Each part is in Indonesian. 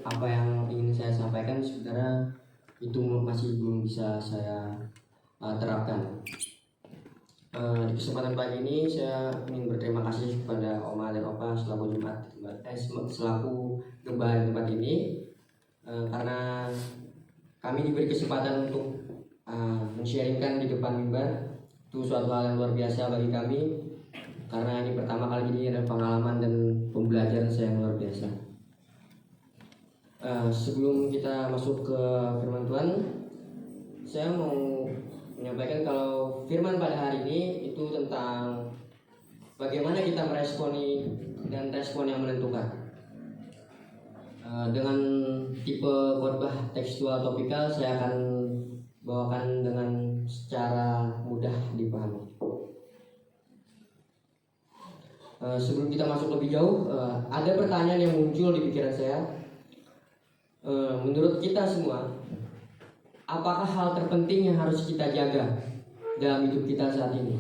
apa yang ingin saya sampaikan sebenarnya itu masih belum bisa saya terapkan. Di kesempatan pagi ini saya ingin berterima kasih kepada Oma dan Opa selaku selaku gembala tempat ini, karena kami diberi kesempatan untuk men-sharingkan di depan mimbar. Itu suatu hal yang luar biasa bagi kami, karena ini pertama kali ini ada pengalaman dan pembelajaran saya yang luar biasa. Sebelum kita masuk ke firman Tuhan, saya mau menyampaikan kalau firman pada hari ini itu tentang bagaimana kita meresponi dan respon yang menentukan. Dengan tipe khotbah tekstual topikal, saya akan bawakan dengan secara mudah dipahami. Sebelum kita masuk lebih jauh, ada pertanyaan yang muncul di pikiran saya. Menurut kita semua, apakah hal terpenting yang harus kita jaga dalam hidup kita saat ini?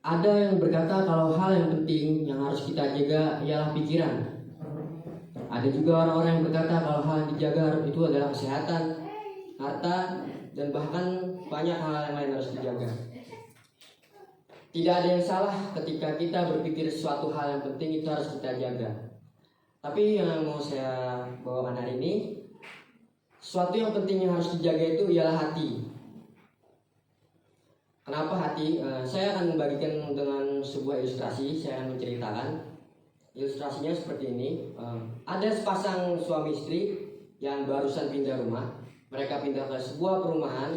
Ada yang berkata kalau hal yang penting yang harus kita jaga ialah pikiran. Ada juga orang-orang yang berkata kalau hal yang dijaga itu adalah kesehatan, harta, dan bahkan banyak hal yang lain harus dijaga. Tidak ada yang salah ketika kita berpikir suatu hal yang penting itu harus kita jaga. Tapi yang mau saya bawakan hari ini, sesuatu yang penting yang harus dijaga itu ialah hati. Kenapa hati? Saya akan membagikan dengan sebuah ilustrasi. Saya akan menceritakan. Ilustrasinya seperti ini. Ada sepasang suami istri yang barusan pindah rumah. Mereka pindah ke sebuah perumahan.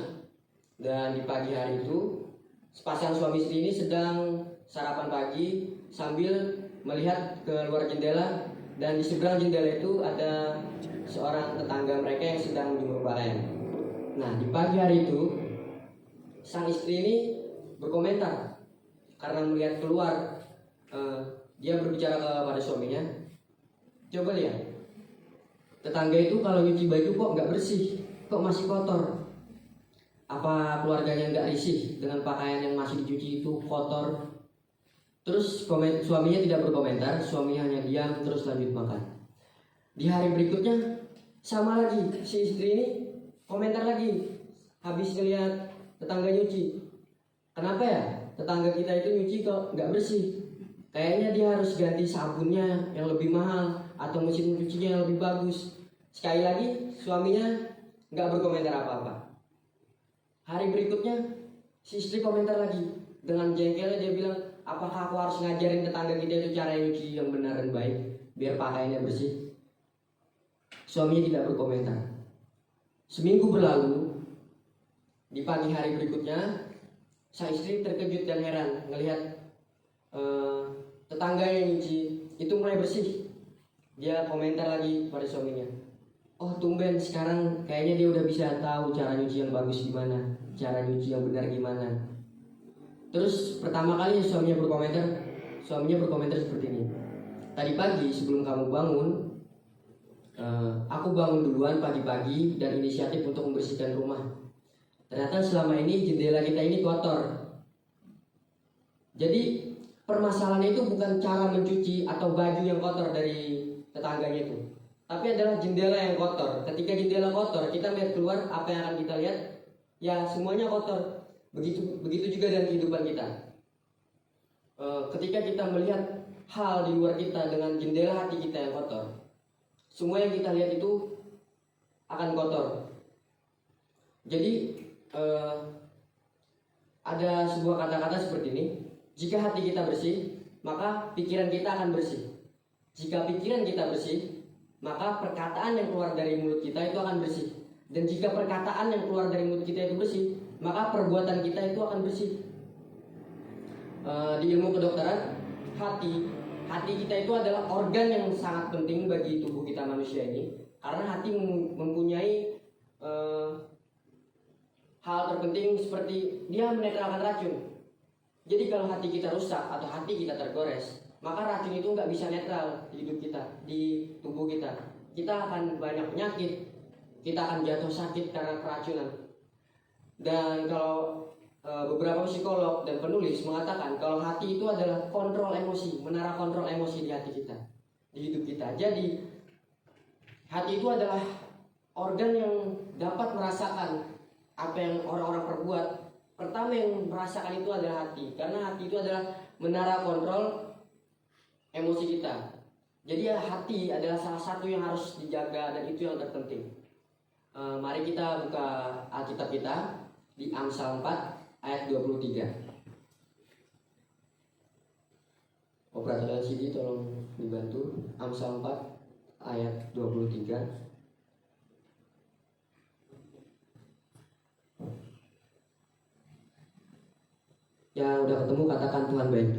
Dan di pagi hari itu, sepasang suami istri ini sedang sarapan pagi sambil melihat ke luar jendela. Dan di seberang jendela itu ada seorang tetangga mereka yang sedang menjemur pakaian. Nah, di pagi hari itu sang istri ini berkomentar karena melihat keluar. Dia berbicara kepada suaminya, coba lihat, tetangga itu kalau nyuci baju kok nggak bersih, kok masih kotor. Apa keluarganya nggak risih dengan pakaian yang masih dicuci itu kotor? Terus suaminya tidak berkomentar, suaminya hanya diam terus lanjut makan. Di hari berikutnya sama lagi, si istri ini komentar lagi. Habis ngeliat tetangga nyuci, kenapa ya tetangga kita itu nyuci kok nggak bersih? Kayaknya dia harus ganti sabunnya yang lebih mahal atau mesin cucinya yang lebih bagus. Sekali lagi suaminya nggak berkomentar apa-apa. Hari berikutnya si istri komentar lagi. Dengan jengkelnya dia bilang, apakah aku harus ngajarin tetangga kita itu cara nyuci yang benar dan baik biar pakaiannya bersih? Suaminya tidak berkomentar. Seminggu berlalu. Di pagi hari berikutnya, sang istri terkejut dan heran melihat tetangga yang nyuci itu mulai bersih. Dia komentar lagi pada suaminya, oh tumben sekarang kayaknya dia udah bisa tahu cara nyuci yang bagus gimana, cara nyuci yang benar gimana. Terus pertama kali suaminya berkomentar seperti ini, tadi pagi sebelum kamu bangun, aku bangun duluan pagi-pagi dan inisiatif untuk membersihkan rumah. Ternyata selama ini jendela kita ini kotor. Jadi permasalahannya itu bukan cara mencuci atau baju yang kotor dari tetangganya itu, tapi adalah jendela yang kotor. Ketika jendela kotor, kita melihat keluar, apa yang akan kita lihat? Ya semuanya kotor. Begitu juga dengan kehidupan kita. Ketika kita melihat hal di luar kita dengan jendela hati kita yang kotor, semua yang kita lihat itu akan kotor. Jadi ada sebuah kata-kata seperti ini, jika hati kita bersih, maka pikiran kita akan bersih. Jika pikiran kita bersih, maka perkataan yang keluar dari mulut kita itu akan bersih. Dan jika perkataan yang keluar dari mulut kita itu bersih, maka perbuatan kita itu akan bersih. Di ilmu kedokteran, hati kita itu adalah organ yang sangat penting bagi tubuh kita manusia ini. Karena hati mempunyai hal terpenting seperti dia menetralkan racun. Jadi kalau hati kita rusak atau hati kita tergores, maka racun itu nggak bisa netral di hidup kita, di tubuh kita. Kita akan banyak penyakit, kita akan jatuh sakit karena keracunan. Dan kalau beberapa psikolog dan penulis mengatakan kalau hati itu adalah kontrol emosi, menara kontrol emosi di hati kita. di hidup kita. Jadi hati itu adalah organ yang dapat merasakan apa yang orang-orang perbuat. Pertama yang merasakan itu adalah hati, karena hati itu adalah menara kontrol emosi kita. Jadi ya, hati adalah salah satu yang harus dijaga dan itu yang terpenting. Mari kita buka Alkitab kita di Amsal 4 ayat 23. Operator LCD tolong dibantu. Amsal 4 ayat 23. Yang udah ketemu katakan Tuhan baik.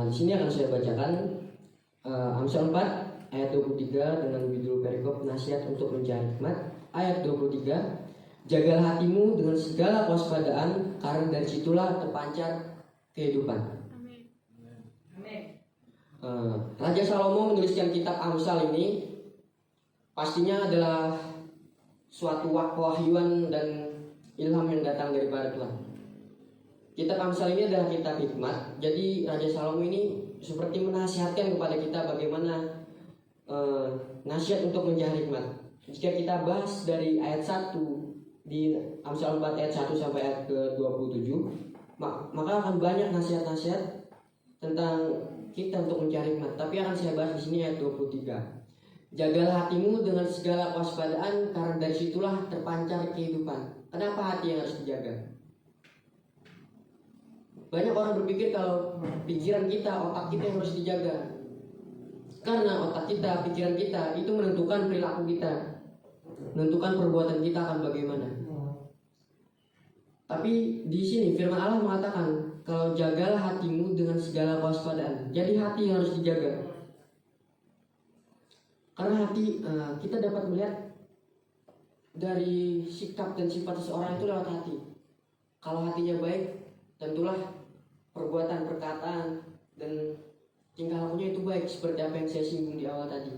Di sini akan saya bacakan Amsal 4 ayat 23 dengan judul perikop nasihat untuk mencari hikmat. Ayat 23, jagalah hatimu dengan segala kewaspadaan, karena dari situlah terpancar kehidupan. Raja Salomo menuliskan kitab Amsal ini pastinya adalah suatu kewahyuan dan ilham yang datang daripada Tuhan. Kitab Amsal ini adalah kitab hikmat. Jadi Raja Salomo ini seperti menasihatkan kepada kita bagaimana nasihat untuk mencari hikmat. Jika kita bahas dari ayat 1 di Amsal 4 ayat 1 sampai ayat ke-27, maka akan banyak nasihat-nasihat tentang kita untuk mencari hikmat. Tapi akan saya bahas di sini ayat 23. Jagalah hatimu dengan segala kewaspadaan, karena dari situlah terpancar kehidupan. Kenapa hati yang harus dijaga? Banyak orang berpikir kalau pikiran kita, otak kita yang harus dijaga. Karena otak kita, pikiran kita itu menentukan perilaku kita, menentukan perbuatan kita akan bagaimana. Tapi di sini firman Allah mengatakan kalau jagalah hatimu dengan segala kewaspadaan. Jadi hati yang harus dijaga. Karena hati kita dapat melihat dari sikap dan sifat seseorang itu lewat hati. Kalau hatinya baik, tentulah perbuatan, perkataan, dan tingkah lakunya itu baik, seperti apa yang saya singgung di awal tadi.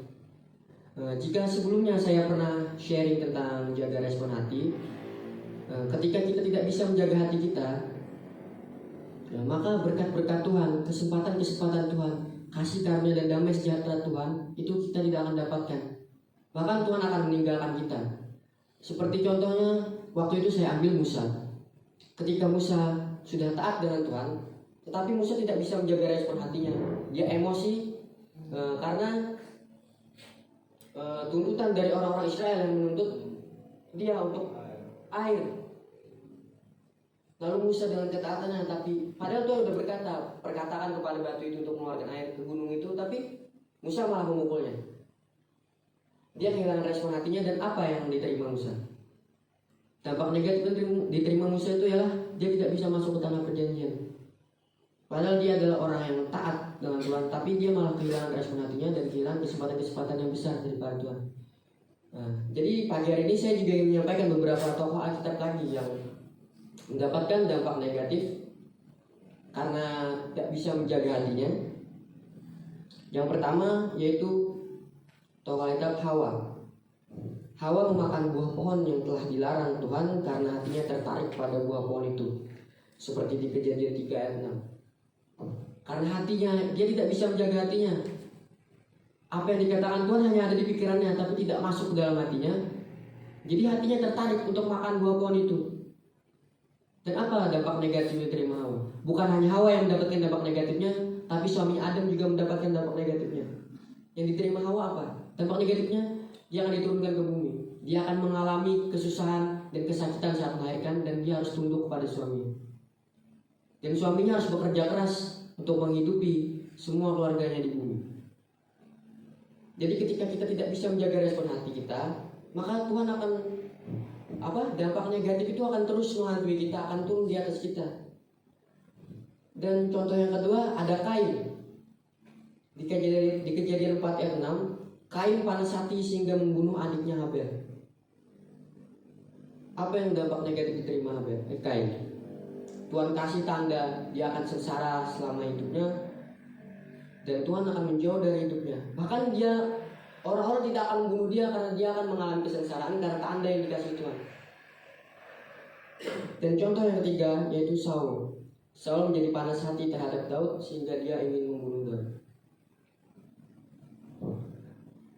Jika sebelumnya saya pernah sharing tentang menjaga respon hati, ketika kita tidak bisa menjaga hati kita, maka berkat-berkat Tuhan, kesempatan-kesempatan Tuhan, kasih karunia dan damai sejahtera Tuhan, itu kita tidak akan dapatkan. Bahkan Tuhan akan meninggalkan kita. Seperti contohnya, waktu itu saya ambil Musa. Ketika Musa sudah taat dengan Tuhan, tetapi Musa tidak bisa menjaga respon hatinya. Dia emosi karena tuntutan dari orang-orang Israel yang menuntut dia untuk air. Lalu Musa dengan ketaatannya, tapi padahal Tuhan sudah berkata, perkatakan kepada batu itu untuk mengeluarkan air ke gunung itu, tapi Musa malah memukulnya. Dia kehilangan respon hatinya, dan apa yang diterima Musa? Dampak negatif yang diterima Musa itu ialah dia tidak bisa masuk ke tanah perjanjian. Padahal dia adalah orang yang taat dengan Tuhan, tapi dia malah kehilangan respon hatinya dan kehilangan kesempatan-kesempatan yang besar daripada Tuhan. Jadi pagi hari ini saya juga ingin menyampaikan beberapa tokoh Alkitab lagi yang mendapatkan dampak negatif karena tidak bisa menjaga hatinya. Yang pertama yaitu tokoh Alkitab Hawa. Hawa memakan buah pohon yang telah dilarang Tuhan karena hatinya tertarik pada buah pohon itu, seperti di Kejadian 3 ayat 6. Karena hatinya, dia tidak bisa menjaga hatinya. Apa yang dikatakan Tuhan hanya ada di pikirannya, tapi tidak masuk ke dalam hatinya. Jadi hatinya tertarik untuk makan buah pohon itu. Dan apa dampak negatif yang diterima Hawa? Bukan hanya Hawa yang mendapatkan dampak negatifnya, tapi suami Adam juga mendapatkan dampak negatifnya. Yang diterima Hawa apa? Dampak negatifnya, dia akan diturunkan ke bumi. Dia akan mengalami kesusahan dan kesakitan saat melahirkan, dan dia harus tunduk kepada suaminya. Dan suaminya harus bekerja keras untuk menghidupi semua keluarganya di bumi. Jadi ketika kita tidak bisa menjaga respon hati kita, maka Tuhan akan dampak negatif itu akan terus menghantui kita, akan turun di atas kita. Dan contoh yang kedua ada Kain. Di Kejadian 4 ayat 6, Kain panas hati sehingga membunuh adiknya Habel. Apa yang dampak negatif diterima Kain? Tuhan kasih tanda dia akan sengsara selama hidupnya, dan Tuhan akan menjauh dari hidupnya. Bahkan orang-orang tidak akan membunuh dia karena dia akan mengalami kesengsaraan karena tanda yang dikasih Tuhan. Dan contoh yang ketiga yaitu Saul. Saul menjadi panas hati terhadap Daud sehingga dia ingin membunuh Daud.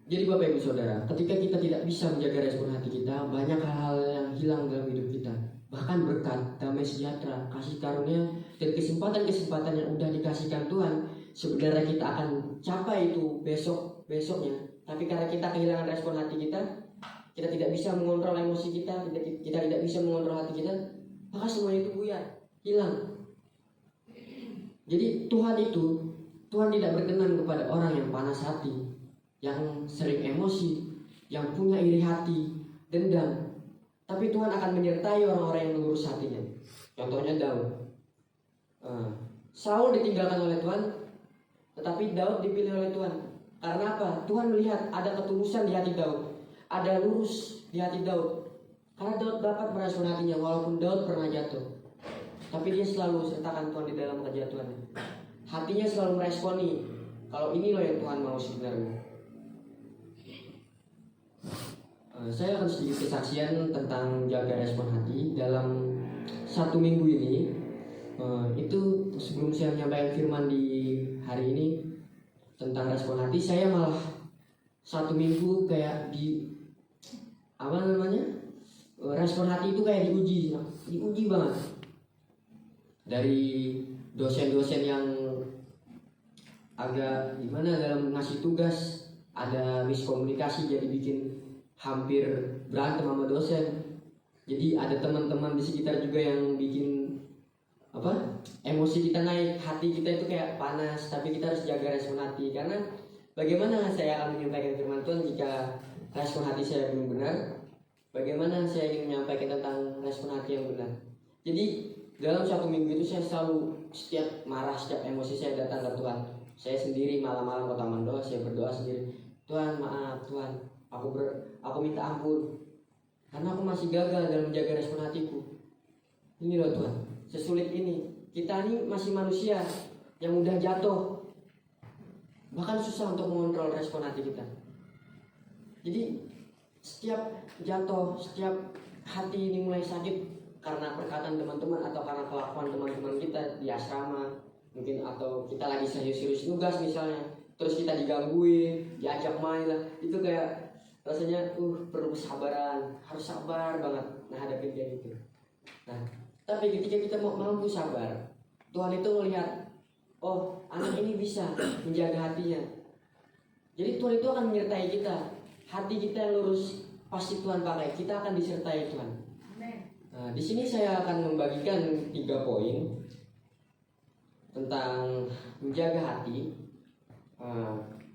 Jadi Bapak Ibu Saudara, ketika kita tidak bisa menjaga respon hati kita, banyak hal-hal yang hilang dalam hidup kita. Bahkan berkat, damai sejahtera, kasih karunia, dan kesempatan-kesempatan yang udah dikasihkan Tuhan, sebenarnya kita akan capai itu besoknya. Tapi karena kita kehilangan respon hati kita tidak bisa mengontrol emosi kita tidak bisa mengontrol hati kita, maka semua itu buyar, hilang. Jadi Tuhan tidak berkenan kepada orang yang panas hati, yang sering emosi, yang punya iri hati, dendam. Tapi Tuhan akan menyertai orang-orang yang lurus hatinya. Contohnya Daud. Saul ditinggalkan oleh Tuhan, tetapi Daud dipilih oleh Tuhan. Karena apa? Tuhan melihat ada ketulusan di hati Daud, ada lurus di hati Daud. Karena Daud dapat merespon hatinya walaupun Daud pernah jatuh, tapi dia selalu sertakan Tuhan di dalam kejatuhan. Hatinya selalu meresponi, kalau ini loh yang Tuhan mau sebenarnya. Saya akan sedikit kesaksian tentang jaga respon hati dalam 1 minggu ini. Itu sebelum saya menyampaikan firman di hari ini tentang respon hati, saya malah 1 minggu kayak respon hati itu kayak diuji banget dari dosen-dosen yang agak gimana dalam ngasih tugas, ada miskomunikasi jadi bikin hampir berantem sama dosen. Jadi ada teman-teman di sekitar juga yang bikin emosi kita naik, hati kita itu kayak panas. Tapi kita harus jaga respon hati, karena bagaimana saya akan menyampaikan firman Tuhan jika respon hati saya belum benar? Bagaimana saya ingin menyampaikan tentang respon hati yang benar? Jadi dalam 1 minggu itu saya selalu, setiap marah, setiap emosi saya datang ke Tuhan. Saya sendiri malam-malam ke taman doa, saya berdoa sendiri. Tuhan, maaf Tuhan, aku minta ampun karena aku masih gagal dalam menjaga respon hatiku. Ini loh Tuhan, sesulit ini. Kita ini masih manusia yang mudah jatuh, bahkan susah untuk mengontrol respon hati kita. Jadi setiap jatuh, setiap hati ini mulai sakit karena perkataan teman-teman atau karena kelakuan teman-teman kita di asrama mungkin, atau kita lagi serius-serius nugas misalnya, terus kita digangguin, diajak main lah, itu kayak rasanya perlu kesabaran, harus sabar banget menghadapi kayak gitu. Nah, tapi ketika kita mau mampu sabar, Tuhan itu melihat, oh anak ini bisa menjaga hatinya. Jadi Tuhan itu akan menyertai kita. Hati kita yang lurus pasti Tuhan pakai, kita akan disertai Tuhan. Nah, di sini saya akan membagikan 3 poin tentang menjaga hati.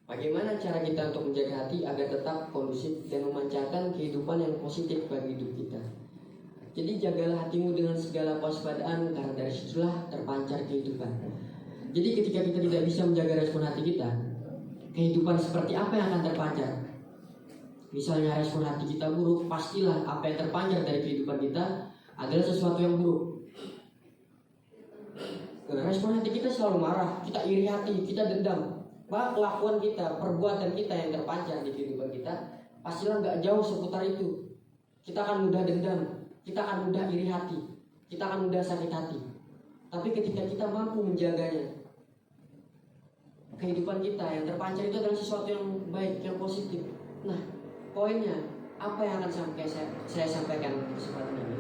Bagaimana cara kita untuk menjaga hati agar tetap kondusif dan memancarkan kehidupan yang positif bagi hidup kita. Jadi jagalah hatimu dengan segala kewaspadaan, karena dari situlah terpancar kehidupan. Jadi ketika kita tidak bisa menjaga respon hati kita, kehidupan seperti apa yang akan terpancar? Misalnya respon hati kita buruk, pastilah apa yang terpancar dari kehidupan kita adalah sesuatu yang buruk. Respon hati kita selalu marah, kita iri hati, kita dendam. Bahkan kelakuan kita, perbuatan kita yang terpancar di kehidupan kita pastilah nggak jauh seputar itu. Kita akan mudah dendam, kita akan mudah iri hati, kita akan mudah sakit hati. Tapi ketika kita mampu menjaganya, kehidupan kita yang terpancar itu adalah sesuatu yang baik, yang positif. Nah, poinnya apa yang akan saya sampaikan di kesempatan ini?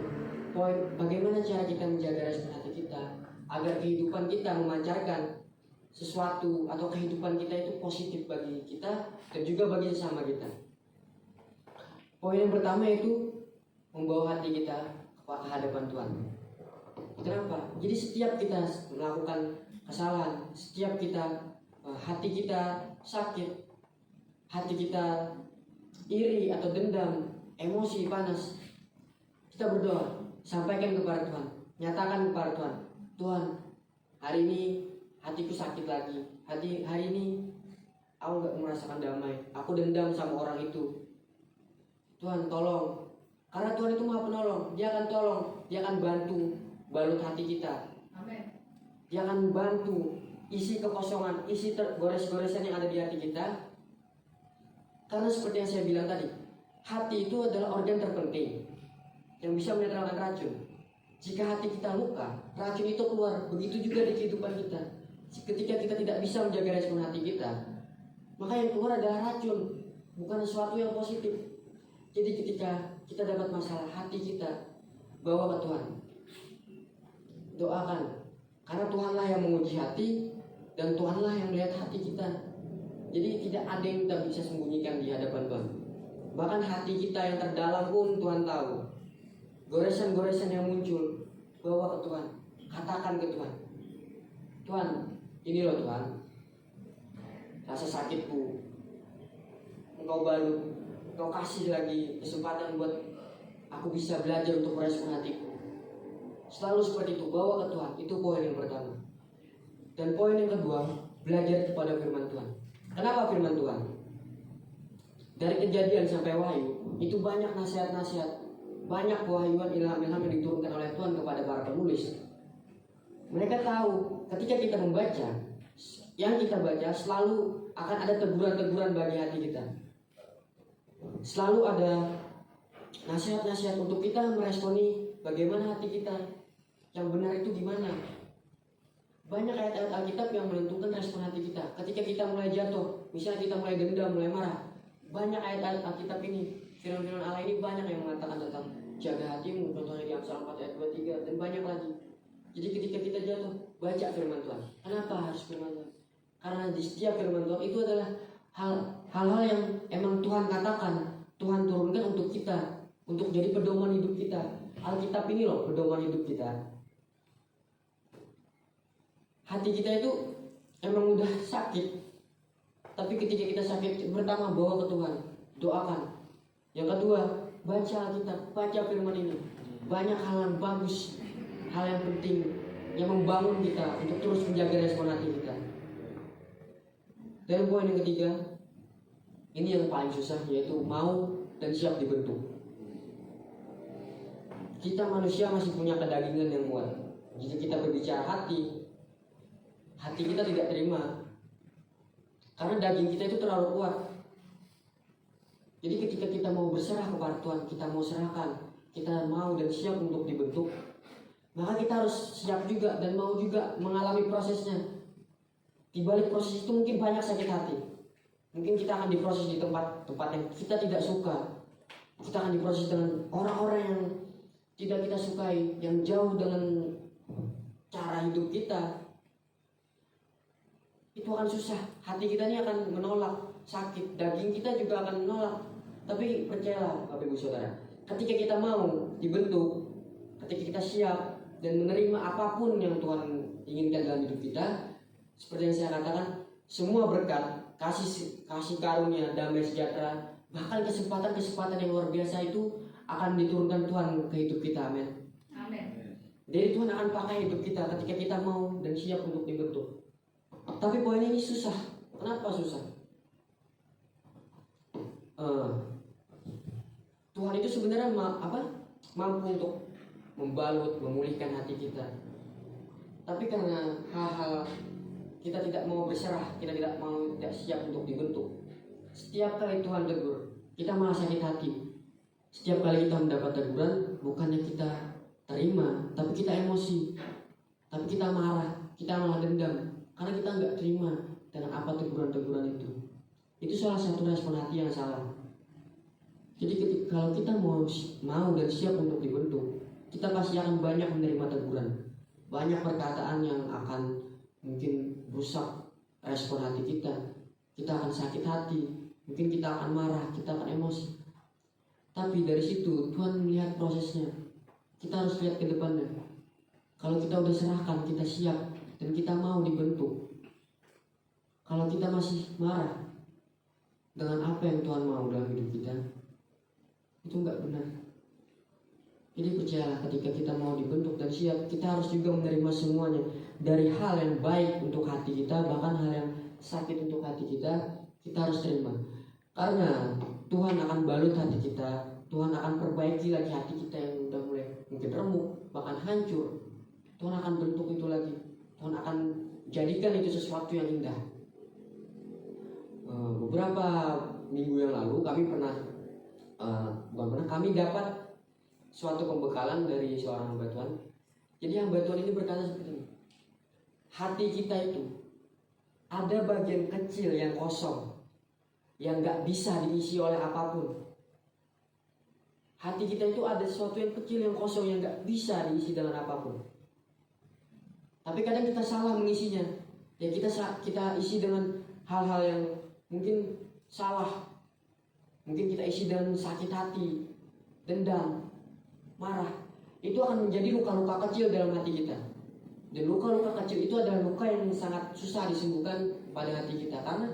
Poin bagaimana cara kita menjaga respon hati kita agar kehidupan kita memancarkan sesuatu atau kehidupan kita itu positif bagi kita dan juga bagi sesama kita. Poin yang pertama itu membawa hati kita ke hadapan Tuhan. Kenapa? Jadi setiap kita melakukan kesalahan, setiap kita hati kita sakit, hati kita iri atau dendam, emosi panas, kita berdoa, sampaikan kepada Tuhan, nyatakan kepada Tuhan, Tuhan, hari ini hatiku sakit lagi. Hari ini aku gak merasakan damai. Aku dendam sama orang itu. Tuhan tolong. Karena Tuhan itu Maha Penolong. Dia akan tolong. Dia akan bantu balut hati kita. Amen. Dia akan bantu isi kekosongan, isi gores-goresan yang ada di hati kita. Karena seperti yang saya bilang tadi, hati itu adalah organ terpenting yang bisa menetralkan racun. Jika hati kita luka, racun itu keluar. Begitu juga di kehidupan kita. Ketika kita tidak bisa menjaga respon hati kita, maka yang keluar adalah racun, bukan sesuatu yang positif. Jadi ketika kita dapat masalah, hati kita bawa ke Tuhan. Doakan. Karena Tuhanlah yang menguji hati, dan Tuhanlah yang melihat hati kita. Jadi tidak ada yang kita bisa sembunyikan di hadapan Tuhan. Bahkan hati kita yang terdalam pun Tuhan tahu. Goresan-goresan yang muncul, bawa ke Tuhan. Katakan ke Tuhan, Tuhan, ini loh Tuhan, rasa sakitku Engkau balut, Engkau kasih lagi kesempatan buat aku bisa belajar untuk merespon hatiku. Selalu seperti itu, bawa ke Tuhan. Itu poin yang pertama. Dan poin yang kedua, belajar kepada firman Tuhan. Kenapa firman Tuhan? Dari Kejadian sampai Wahyu, itu banyak nasihat-nasihat, banyak wahyuan, ilham-ilham yang diturunkan oleh Tuhan kepada para penulis. Mereka tahu ketika kita membaca, yang kita baca selalu akan ada teguran-teguran bagi hati kita. Selalu ada nasihat-nasihat untuk kita meresponi bagaimana hati kita. Yang benar itu gimana. Banyak ayat-ayat Alkitab yang menentukan respon hati kita. Ketika kita mulai jatuh, misalnya kita mulai dendam, mulai marah, banyak ayat-ayat Alkitab ini, firman-firman Allah ini banyak yang mengatakan tentang jaga hatimu. Contohnya di Amsal 4 ayat 23 dan banyak lagi. Jadi ketika kita jatuh, baca firman Tuhan. Kenapa harus firman Tuhan? Karena di setiap firman Tuhan itu adalah hal-hal yang emang Tuhan katakan, Tuhan turunkan untuk kita, untuk jadi pedoman hidup kita. Alkitab ini loh pedoman hidup kita. Hati kita itu emang udah sakit, tapi ketika kita sakit, pertama bawa ke Tuhan, doakan. Yang kedua, baca Alkitab, baca firman ini. Banyak hal yang bagus, hal yang penting yang membangun kita untuk terus menjaga respon hati kita. Dan poin yang ketiga, ini yang paling susah, yaitu mau dan siap dibentuk. Kita manusia masih punya kedagingan yang kuat. Jika kita berbicara hati kita tidak terima, karena daging kita itu terlalu kuat. Jadi ketika kita mau berserah kepada Tuhan, kita mau serahkan, kita mau dan siap untuk dibentuk, maka kita harus siap juga dan mau juga mengalami prosesnya. Di balik proses itu mungkin banyak sakit hati. Mungkin kita akan diproses di tempat yang kita tidak suka. Kita akan diproses dengan orang-orang yang tidak kita sukai, yang jauh dengan cara hidup kita. Itu akan susah. Hati kita ini akan menolak, sakit. Daging kita juga akan menolak. Tapi percayalah Bapak Ibu Saudara, ketika kita mau dibentuk, ketika kita siap dan menerima apapun yang Tuhan inginkan dalam hidup kita, seperti yang saya katakan, semua berkat, kasih karunia, damai sejahtera, bahkan kesempatan-kesempatan yang luar biasa itu akan diturunkan Tuhan ke hidup kita. Amin. Amin. Jadi Tuhan akan pakai hidup kita ketika kita mau dan siap untuk dibentuk. Tapi poin ini susah. Kenapa susah? Tuhan itu sebenarnya mampu untuk membalut, memulihkan hati kita. Tapi karena hal-hal kita tidak mau berserah, kita tidak siap untuk dibentuk. Setiap kali Tuhan tegur, kita malah sakit hati. Setiap kali kita mendapat teguran, bukannya kita terima, tapi kita emosi, tapi kita marah, kita malah dendam, karena kita nggak terima dengan apa teguran-teguran itu. Itu salah satu respon hati yang salah. Jadi kalau kita mau dan siap untuk dibentuk, kita pasti akan banyak menerima teguran, banyak perkataan yang akan mungkin rusak respon hati kita. Kita akan sakit hati, mungkin kita akan marah, kita akan emosi. Tapi dari situ Tuhan melihat prosesnya. Kita harus lihat ke depannya. Kalau kita udah serahkan, kita siap dan kita mau dibentuk. Kalau kita masih marah dengan apa yang Tuhan mau dalam hidup kita, itu enggak benar. Jadi percayalah, ketika kita mau dibentuk dan siap, kita harus juga menerima semuanya. Dari hal yang baik untuk hati kita, bahkan hal yang sakit untuk hati kita, kita harus terima. Karena Tuhan akan balut hati kita, Tuhan akan perbaiki lagi hati kita yang udah mulai mungkin remuk, bahkan hancur. Tuhan akan bentuk itu lagi. Tuhan akan jadikan itu sesuatu yang indah. Beberapa minggu yang lalu kami dapat suatu pembekalan dari seorang hamba Tuhan. Jadi hamba Tuhan ini berkata seperti ini. Hati kita itu ada bagian kecil yang kosong, yang gak bisa diisi oleh apapun. Hati kita itu ada sesuatu yang kecil yang kosong yang gak bisa diisi dengan apapun. Tapi kadang kita salah mengisinya. Ya kita isi dengan hal-hal yang mungkin salah. Mungkin kita isi dengan sakit hati, dendam, marah. Itu akan menjadi luka-luka kecil dalam hati kita. Dan luka-luka kecil itu adalah luka yang sangat susah disembuhkan pada hati kita. Karena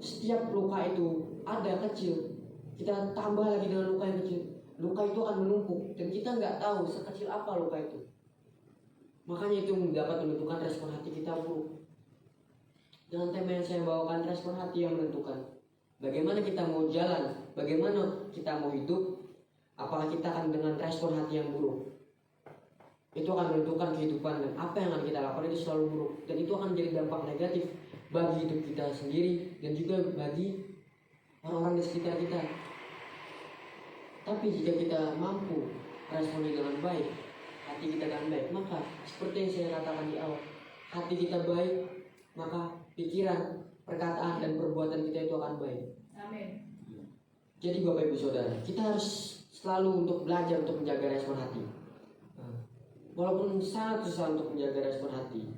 setiap luka itu ada kecil, kita tambah lagi dengan luka yang kecil, luka itu akan menumpuk. Dan kita nggak tahu sekecil apa luka itu. Makanya itu dapat menentukan respon hati kita buruk. Dengan tema yang saya bawakan, respon hati yang menentukan bagaimana kita mau jalan, bagaimana kita mau hidup. Apakah kita akan dengan respon hati yang buruk, itu akan menentukan kehidupan, dan apa yang akan kita lakukan itu selalu buruk. Dan itu akan menjadi dampak negatif bagi hidup kita sendiri dan juga bagi orang-orang di sekitar kita. Tapi jika kita mampu responnya dengan baik, hati kita dengan baik, maka seperti yang saya katakan di awal, hati kita baik, maka pikiran, perkataan, dan perbuatan kita itu akan baik. Amin. Jadi Bapak Ibu Saudara, kita harus selalu untuk belajar untuk menjaga respon hati. Walaupun sangat susah untuk menjaga respon hati,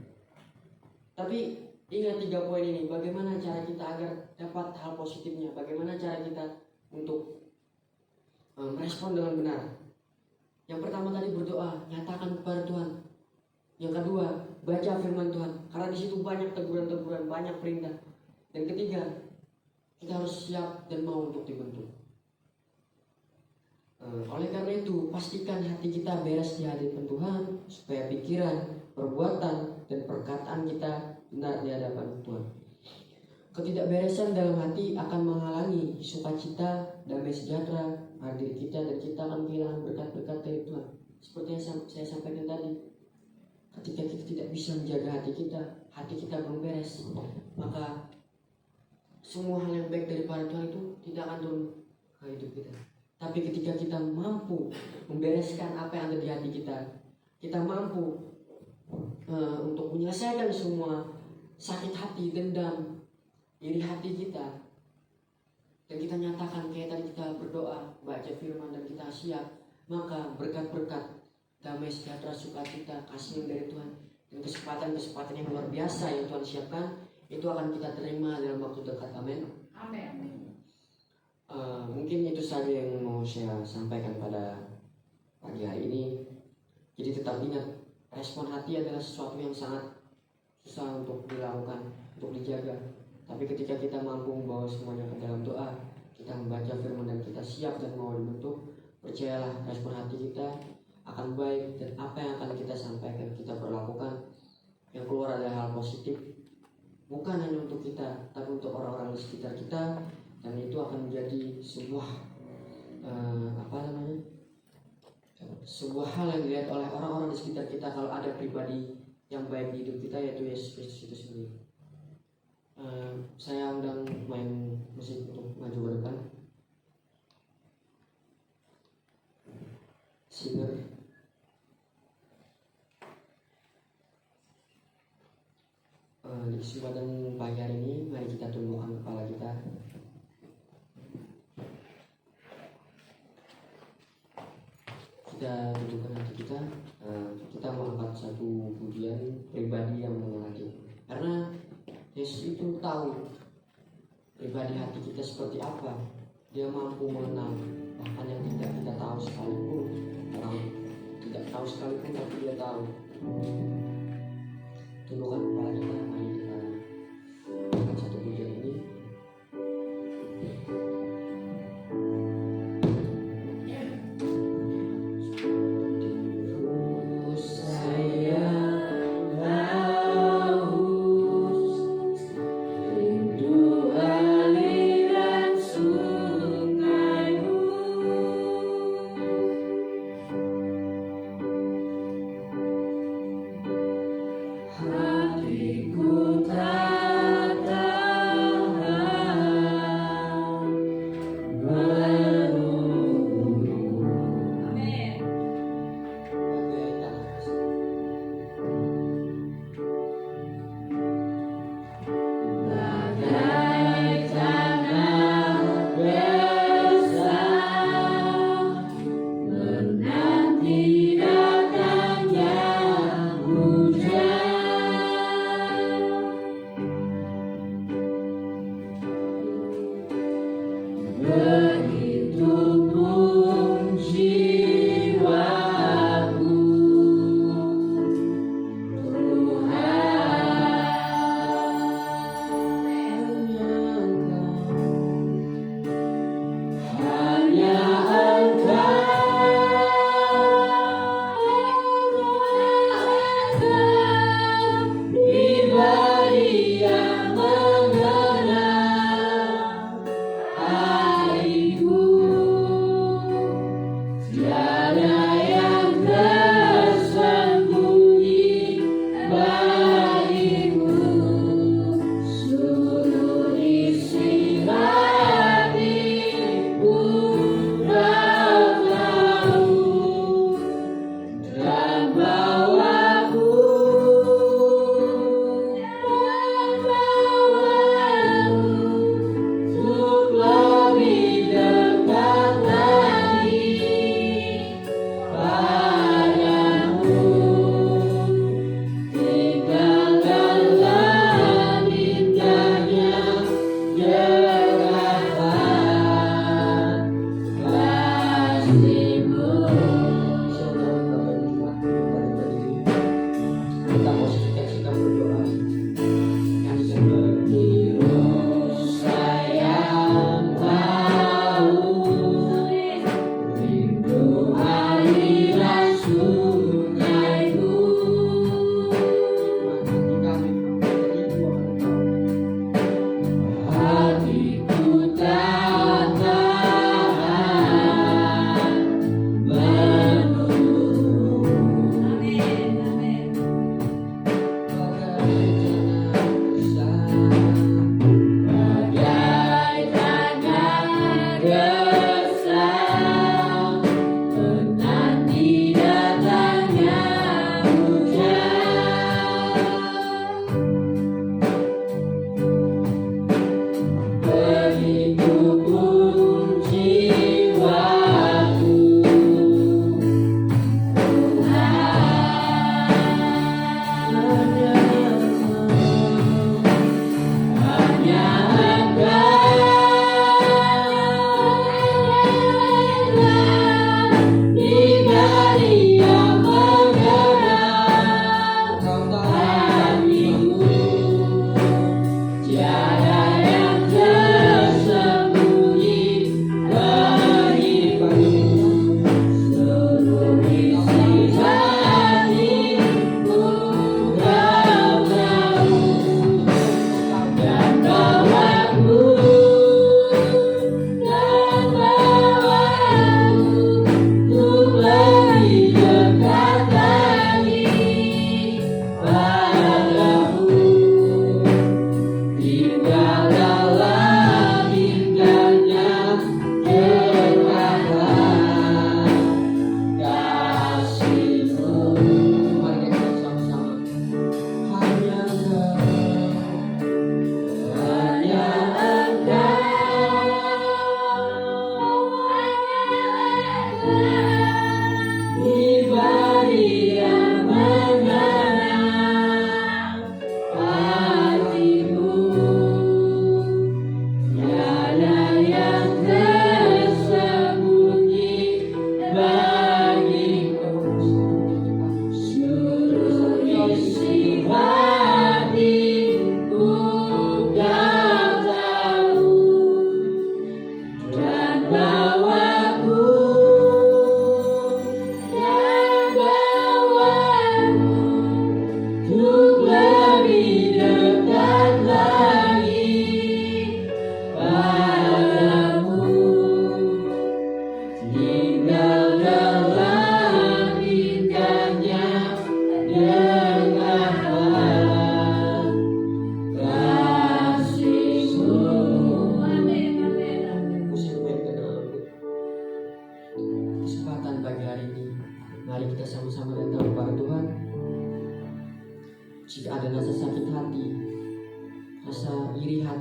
tapi ingat 3 poin ini. Bagaimana cara kita agar dapat hal positifnya, bagaimana cara kita untuk merespon dengan benar. Yang pertama tadi berdoa, nyatakan kepada Tuhan. Yang kedua, baca firman Tuhan, karena di situ banyak teguran-teguran, banyak perintah. Dan ketiga, kita harus siap dan mau untuk dibentuk. Oleh karena itu, pastikan hati kita beres di hadapan Tuhan, supaya pikiran, perbuatan, dan perkataan kita benar di hadapan Tuhan. Ketidakberesan dalam hati akan menghalangi sukacita, damai sejahtera hadir kita, dan kita akan kehilangan berkat-berkat dari Tuhan. Seperti yang saya sampaikan tadi, ketika kita tidak bisa menjaga hati kita belum beres, maka semua hal yang baik daripada Tuhan itu tidak akan turun ke hidup kita. Tapi ketika kita mampu membereskan apa yang ada di hati kita, kita mampu untuk menyelesaikan semua sakit hati, dendam, iri hati kita, dan kita nyatakan kayak tadi kita berdoa, baca firman, dan kita siap, maka berkat-berkat, damai sejahtera, sukacita, kasih yang dari Tuhan, dan kesempatan-kesempatan yang luar biasa yang Tuhan siapkan, itu akan kita terima dalam waktu dekat. Amin. Amin. Mungkin itu saja yang mau saya sampaikan pada pagi hari ini. Jadi tetap ingat, respon hati adalah sesuatu yang sangat susah untuk dilakukan, untuk dijaga. Tapi ketika kita mampu membawa semuanya ke dalam doa, kita membaca firman, dan kita siap dan mau dibentuk, percayalah respon hati kita akan baik, dan apa yang akan kita sampaikan, kita perlakukan, yang keluar adalah hal positif, bukan hanya untuk kita, tapi untuk orang-orang di sekitar kita. Dan itu akan menjadi sebuah sebuah hal yang dilihat oleh orang-orang di sekitar kita kalau ada pribadi yang baik di hidup kita, yaitu Yesus Kristus itu sendiri. Saya undang main musik untuk maju ke depan. Singer. Di kesempatan pagi hari ini, mari kita tundukkan kepala kita. Kita tunjukkan hati kita. Kita mengangkat satu pujian pribadi yang menyenangkan, karena Yesus itu tahu pribadi hati kita seperti apa. Dia mampu mengenal bahkan yang tidak kita tahu sekalipun. Orang tidak tahu sekalipun, tapi dia tahu. Tundukkan kepala kita, mari kita angkat satu pujian ini. Hatiku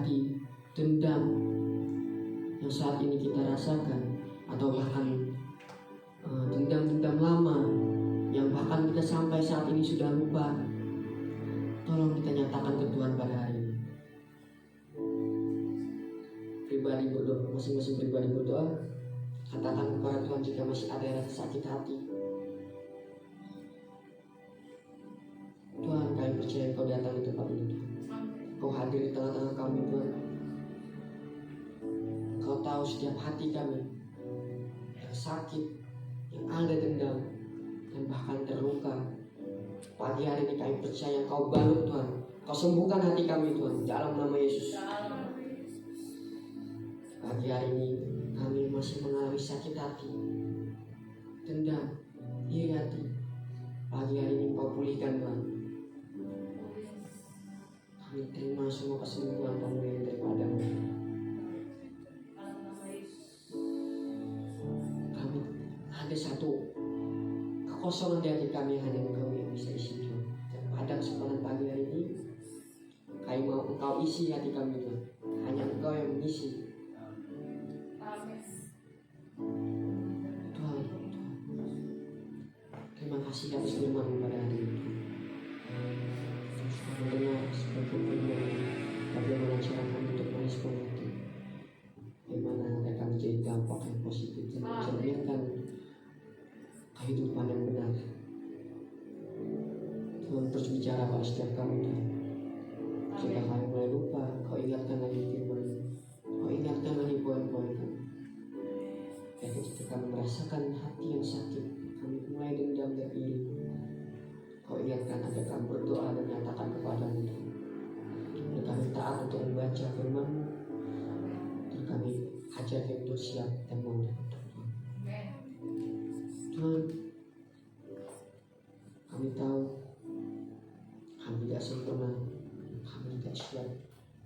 hati dendam yang saat ini kita rasakan, atau bahkan dendam-dendam lama yang bahkan kita sampai saat ini sudah lupa, tolong kita nyatakan ke Tuhan pada hari ini. Pribadi berdoa, masing-masing pribadi berdoa, katakan kepada Tuhan jika masih ada rasa sakit hati. Tuhan, kami percaya Kau datang di tempat ini, Tuhan. Kau hadir di tengah-tengah kami, Tuhan. Kau tahu setiap hati kami yang sakit, yang ada dendam, dan bahkan terluka. Pagi hari ini kami percaya Kau balut, Tuhan. Kau sembuhkan hati kami, Tuhan, dalam nama Yesus. Pagi hari ini kami masih mengalami sakit hati, dendam, iri hati. Pagi hari ini Kau pulihkan, Tuhan. Kami terima semua kesembuhan pemulihan daripada-Mu. Kami ada satu kekosongan di hati kami yang hanya Engkau yang bisa isi, Tuhan. Dan pada kesempatan pagi hari ini, kami mau Engkau isi hati kami, Tuhan. Hanya Engkau yang mengisi. Tuhan, terima kasih atas firman-Mu pada hari ini. Mendengar sebagai firman, bagaimana cara kami untuk merespon itu, bagaimana mereka menjadi dampak yang positif dan mencerminkan kehidupan yang benar. Tuhan terus bicara pada setiap kami, Tuhan. Jika kami mulai lupa, Kau ingatkan lagi firman, Kau ingatkan lagi poin-poin kami. Dan ketika kami merasakan hati yang sakit, kami mulai dendam dan iri, Kau ingatkan agar kami berdoa dan nyatakan kepada-Mu. Dan kami taat untuk membaca firman-Mu, dan kami ajar kami untuk siap dan mau untuk Tuhan. Tuhan, kami tahu kami tidak sempurna, kami tidak siap,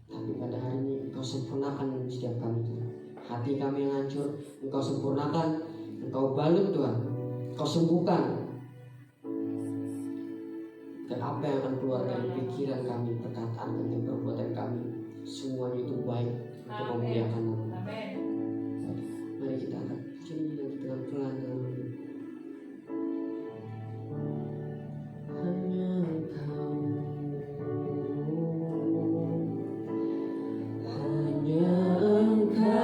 tapi pada hari ini Engkau sempurnakan setiap kami, Tuhan. Hati kami yang hancur, Engkau sempurnakan, Engkau balut, Tuhan. Engkau sembuhkan. Dan apa yang akan keluar dari pikiran kami, perkataan dan perbuatan kami, semuanya itu baik untuk memuliakan Nama. Mari kita akan nyanyi dengan pelan dalam hati. Hanya Engkau, hanya Engkau.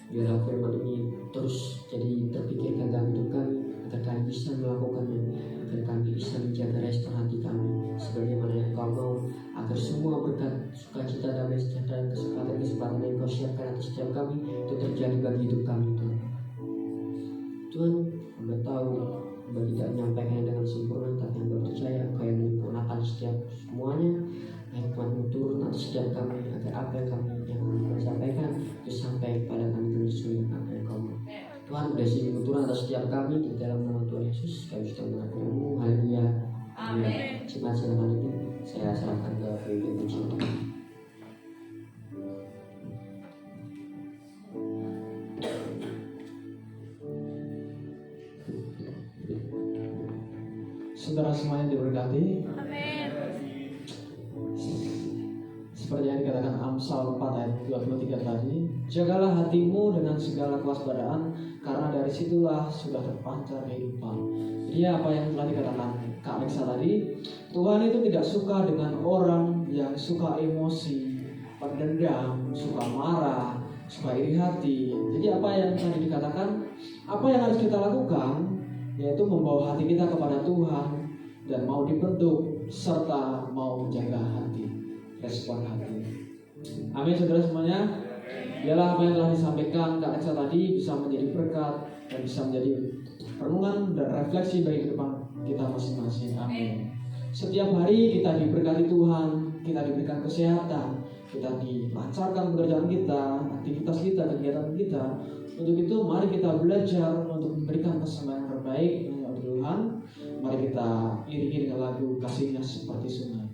Biarlah firman ini terus jadi terpikirkan dalam hidup kami, agar kami bisa melakukannya, agar kami bisa menjaga respon hati kami sebagaimana yang Kau mau, agar semua berkat sukacita, damai sejahtera, dan kesempatan yang Kau siapkan atas setiap kami itu terjadi bagi hidup kami, Tuhan. Tuhan, hamba tahu hamba tidak menyampaikannya dengan sempurna, tapi hamba percaya Kau yang menyempurnakan setiap semuanya, setiap kami, agar apa yang kami sampaikan itu sampai kepada kami terus yang apa yang kau mau. Tuhan berisi kebetulan atas setiap kami di dalam nama Tuhan Yesus. Kami sudah mengaku haleluya. Amin. Silakan itu saya serahkan ke pemimpin puji. Saudara semuanya diberkati. Amin. Seperti yang dikatakan Amsal 4 ayat 23 tadi, jagalah hatimu dengan segala kewaspadaan, karena dari situlah sudah terpancar kehidupan. Jadi apa yang telah dikatakan Kak Alexa tadi, Tuhan itu tidak suka dengan orang yang suka emosi, pendendam, suka marah, suka iri hati. Jadi apa yang tadi dikatakan, apa yang harus kita lakukan, yaitu membawa hati kita kepada Tuhan dan mau dibentuk serta mau menjaga hati, respon hati. Amin saudara semuanya. Biarlah apa yang telah disampaikan Kak Alexa tadi bisa menjadi berkat dan bisa menjadi renungan dan refleksi bagi kehidupan kita masing-masing. Amin. Setiap hari kita diberkati Tuhan, kita diberikan kesehatan, kita dilancarkan pekerjaan kita, aktivitas kita, kegiatan kita. Untuk itu mari kita belajar untuk memberikan persembahan terbaik untuk Tuhan. Mari kita iringi dengan lagu Kasihnya Seperti Sungai.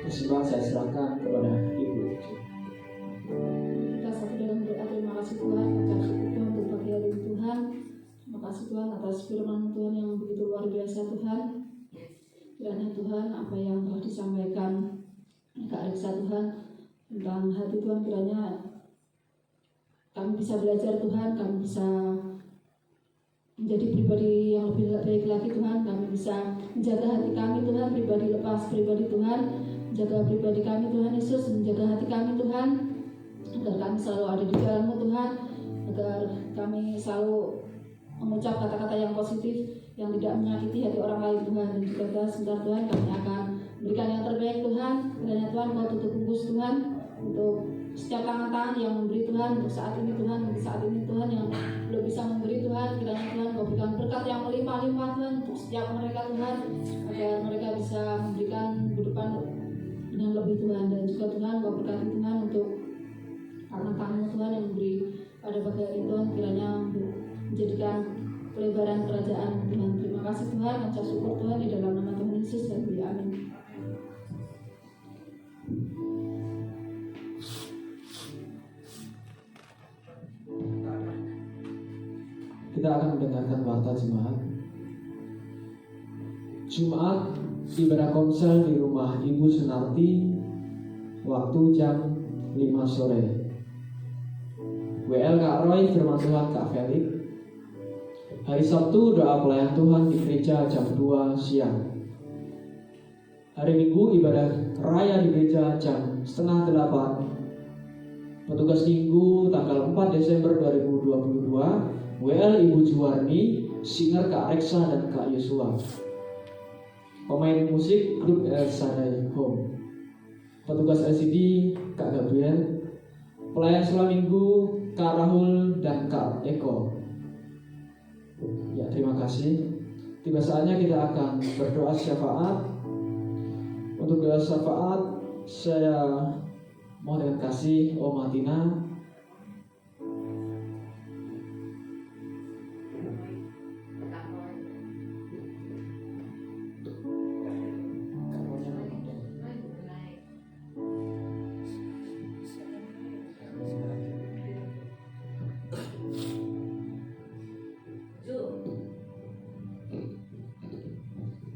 Persembahan saya serahkan kepada Ibu. Kita satu dalam doa. Terima kasih Tuhan atas Tuhan untuk pagi hari ini Tuhan. Terima kasih Tuhan atas firman Tuhan yang begitu luar biasa Tuhan. Kiranya Tuhan apa yang telah disampaikan Kak Alexa Tuhan tentang hati Tuhan, kiranya kami bisa belajar Tuhan, kami bisa menjadi pribadi yang lebih baik lagi Tuhan. Kami bisa menjaga hati kami Tuhan, pribadi lepas pribadi Tuhan, menjaga pribadi kami Tuhan Yesus, menjaga hati kami Tuhan, agar kami selalu ada di jalan-Mu Tuhan, agar kami selalu mengucap kata-kata yang positif yang tidak menyakiti hati orang lain Tuhan. Dan juga sebentar Tuhan kami akan berikan yang terbaik Tuhan. Kiranya Tuhan Kau tutup bungkus Tuhan untuk setiap tangan-tangan yang memberi Tuhan untuk saat ini Tuhan, untuk saat ini Tuhan yang belum setiap mereka Tuhan, agar mereka bisa memberikan ke depan dengan lebih Tuhan. Dan juga Tuhan Kau berkati Tuhan untuk karena tamu Tuhan yang beri pada pagi hari Tuhan, kiranya menjadikan pelebaran kerajaan Tuhan. Terima kasih Tuhan, ucap syukur Tuhan di dalam nama Tuhan Yesus dan amin. Kita akan mendengarkan warta jemaat. Jumat ibadah konsel di rumah Ibu Sunarti, waktu jam 5 sore. WL Kak Roy, firman Tuhan Kak Felix. Hari Sabtu doa pelayan Tuhan di gereja jam 2 siang. Hari Minggu ibadah raya di gereja jam 7:30. Petugas Minggu tanggal 4 Desember 2022, WL Ibu Juwarni, singer Kak Reksa dan Kak Yosua. Pemain musik grup El Shaddai Home. Petugas LCD Kak Gabriel. Pelayan sekolah Minggu Kak Rahul dan Kak Eko. Ya, terima kasih. Tiba saatnya kita akan berdoa syafaat. Untuk doa syafaat saya mohon dengan kasih Om Atina.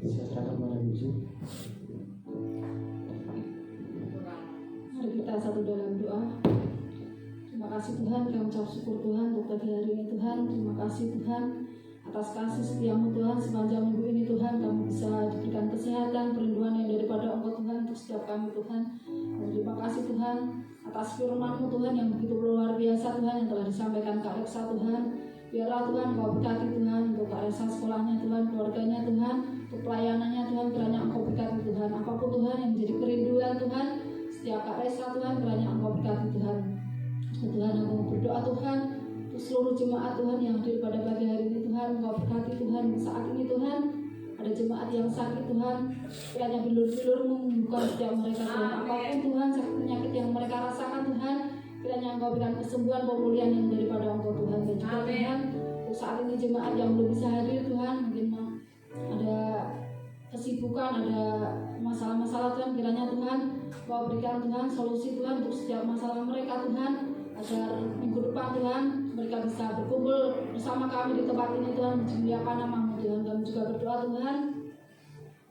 Saya serahkan kepada Bu Ju. Mari kita satu dalam doa. Terima kasih Tuhan, kami ucap syukur Tuhan untuk pagi hari ini Tuhan. Terima kasih Tuhan atas kasih setiamu Tuhan sepanjang minggu ini Tuhan. Kami bisa diberikan kesehatan, perlindungan yang daripada Engkau Tuhan untuk setiap kami Tuhan. Dan terima kasih Tuhan atas firman-Mu Tuhan yang begitu luar biasa Tuhan yang telah disampaikan Kak Reksa Tuhan. Biarlah Tuhan Kau berkati Tuhan untuk Kak Reksa sekolahnya Tuhan, keluarganya Tuhan, untuk pelayanannya Tuhan, kiranya Engkau berkati Tuhan. Apapun Tuhan yang menjadi kerinduan Tuhan setiap Kak Reksa Tuhan, kiranya Engkau berkati Tuhan. Tuhan, aku berdoa Tuhan untuk seluruh jemaat Tuhan yang hadir pada pagi hari ini Tuhan. Engkau berkati Tuhan saat ini Tuhan. Ada jemaat yang sakit Tuhan, kiranya bilur-bilur menyembuhkan setiap mereka Tuhan. Apapun Tuhan sakit penyakit yang mereka rasakan Tuhan, kiranya Engkau berikan kesembuhan, pemulihan yang daripada Engkau Tuhan. Dan juga Tuhan, untuk saat ini jemaat yang belum bisa hadir Tuhan, mungkin ada kesibukan, ada masalah-masalah Tuhan, kiranya Tuhan Kau berikan Tuhan solusi Tuhan untuk setiap masalah mereka Tuhan, agar minggu depan Tuhan mereka bisa berkumpul bersama kami di tempat ini Tuhan, memuliakan nama-Mu Tuhan. Kami juga berdoa Tuhan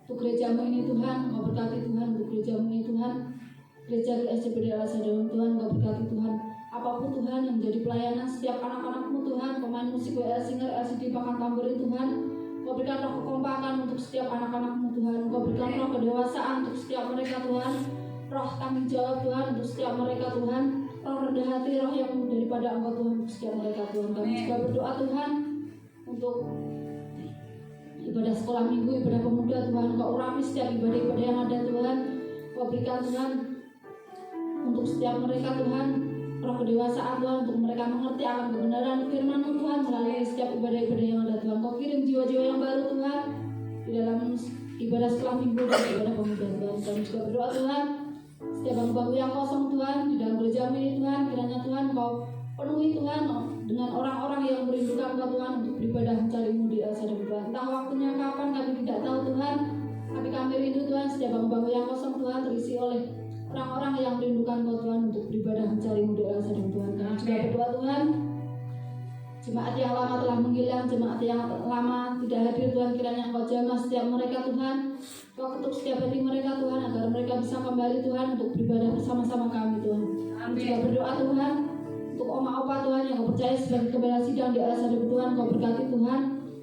untuk gereja-Mu ini Tuhan, Kau berkati Tuhan untuk gereja-Mu ini Tuhan, gereja di SCPD El Shaddai Tuhan, Kau berkati Tuhan. Apapun Tuhan yang menjadi pelayanan setiap anak-anak-Mu Tuhan, pemain musik WL Singer, LCD, bahkan tamburin Tuhan, Kau berikan roh kekompakan untuk setiap anak-anak-Mu Tuhan. Kau berikan roh kedewasaan untuk setiap mereka Tuhan, roh tanggung jawab Tuhan untuk setiap mereka Tuhan, roh rendah hati, roh yang daripada Engkau Tuhan untuk setiap mereka Tuhan. Kami juga berdoa Tuhan untuk ibadah sekolah minggu, ibadah pemuda Tuhan. Kau urapi setiap ibadah-ibadah yang ada Tuhan. Kau berikan Tuhan untuk setiap mereka Tuhan roh kedewasaan Tuhan, untuk mereka mengerti akan kebenaran firman-Mu Tuhan melalui setiap ibadah-ibadah yang ada Tuhan. Kau kirim jiwa-jiwa yang baru Tuhan di dalam ibadah sekolah minggu dan ibadah pemuda Tuhan. Kami juga berdoa Tuhan setiap bangku-bangku yang kosong Tuhan di dalam gereja ini Tuhan, kiranya Tuhan Kau penuhi Tuhan dengan orang-orang yang merindukan Kau Tuhan untuk beribadah mencari-Mu di El Shaddai Tuhan. Entah waktunya kapan kami tidak tahu Tuhan, tapi kami rindu Tuhan setiap bangku-bangku yang kosong Tuhan terisi oleh orang-orang yang merindukan Kau Tuhan untuk beribadah mencari-Mu di El Shaddai Tuhan. Kami juga berdoa Tuhan jemaat yang lama telah menghilang, jemaat yang lama tidak hadir Tuhan, kiranya Engkau jamah setiap mereka Tuhan. Kau ketuk setiap hati mereka Tuhan, agar mereka bisa kembali Tuhan untuk beribadah bersama-sama kami Tuhan. Kami juga berdoa Tuhan untuk oma-opa Tuhan yang Kau percaya sebagai gembala sidang di El Shaddai Tuhan. Kau berkati Tuhan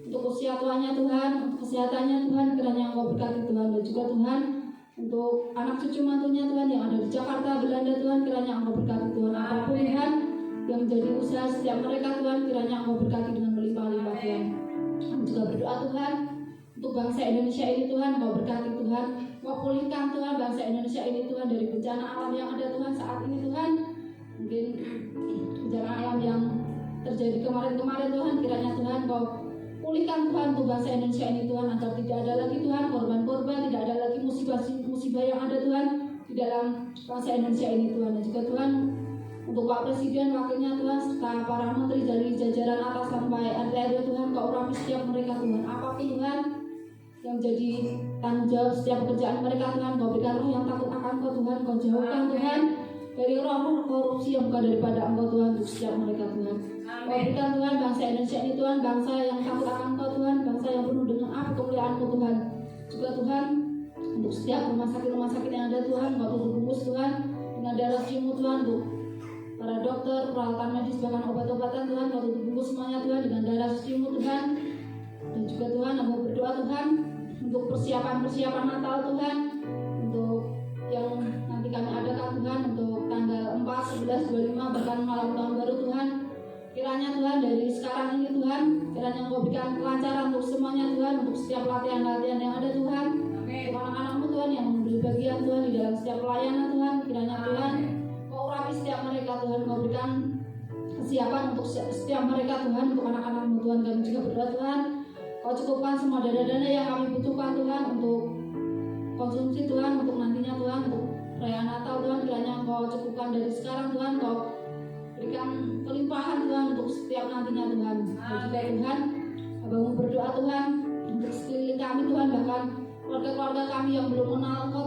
untuk usia tuanya Tuhan, untuk kesehatannya Tuhan, kiranya Engkau berkati Tuhan. Dan juga Tuhan untuk anak cucu mantunya Tuhan yang ada di Jakarta, Belanda Tuhan, kiranya Engkau berkati Tuhan. Apapun Tuhan yang menjadi usaha setiap mereka Tuhan, kiranya Engkau berkati dengan melimpah-limpah Tuhan. Kami juga berdoa Tuhan untuk bangsa Indonesia ini Tuhan, Kau berkati Tuhan. Kau pulihkan Tuhan bangsa Indonesia ini Tuhan dari bencana alam yang ada Tuhan saat ini Tuhan. Mungkin bencana alam yang terjadi kemarin-kemarin Tuhan, kiranya Tuhan Kau pulihkan Tuhan untuk bangsa Indonesia ini Tuhan, agar tidak ada lagi Tuhan korban-korban, tidak ada lagi musibah yang ada Tuhan di dalam bangsa Indonesia ini Tuhan. Dan juga Tuhan untuk Pak Presiden, wakilnya Tuhan, serta para menteri dari jajaran atas sampai RT Tuhan, Kau urapi setiap mereka Tuhan, apapun Tuhan yang menjadi tanggung jawab setiap pekerjaan mereka Tuhan, Kau berikan roh yang takut akan Kau Tuhan, Kau jauhkan Tuhan dari roh-roh korupsi yang bukan daripada Engkau Tuhan untuk setiap mereka Tuhan. Kau berikan Tuhan bangsa Indonesia ini Tuhan, bangsa yang takut akan Engkau Tuhan, bangsa yang penuh dengan api kemuliaan-Mu Tuhan. Juga Tuhan untuk setiap rumah sakit yang ada Tuhan, Kau tutup bungkus Tuhan dengan darah suci-Mu Tuhan, untuk para dokter, peralatan medis, bahkan obat-obatan Tuhan, Kau tutup bungkus semuanya Tuhan dengan darah suci-Mu Tuhan. Dan juga Tuhan, aku berdoa Tuhan untuk persiapan Natal Tuhan, untuk yang nanti kami adakan Tuhan, untuk tanggal 4, 11, 25, bahkan malam tahun baru Tuhan. Kiranya Tuhan dari sekarang ini Tuhan, kiranya Engkau berikan kelancaran untuk semuanya Tuhan, untuk setiap latihan-latihan yang ada Tuhan, untuk anak-anak-Mu Tuhan yang mengambil bagian Tuhan di dalam setiap pelayanan Tuhan. Kiranya Tuhan Kau urapi setiap mereka Tuhan, Kau berikan kesiapan untuk setiap mereka Tuhan, untuk anak-anak-Mu Tuhan. Kami juga berdoa Tuhan, Kau cukupkan semua dana-dana yang kami butuhkan Tuhan, untuk konsumsi Tuhan, untuk nantinya Tuhan, untuk perayaan Natal Tuhan. Kiranya Kau cukupkan dari sekarang Tuhan, Kau berikan kelimpahan Tuhan untuk setiap nantinya Tuhan. Dan juga Tuhan, Abang berdoa Tuhan untuk sekeliling kami Tuhan, bahkan keluarga-keluarga kami yang belum mengenal Engkau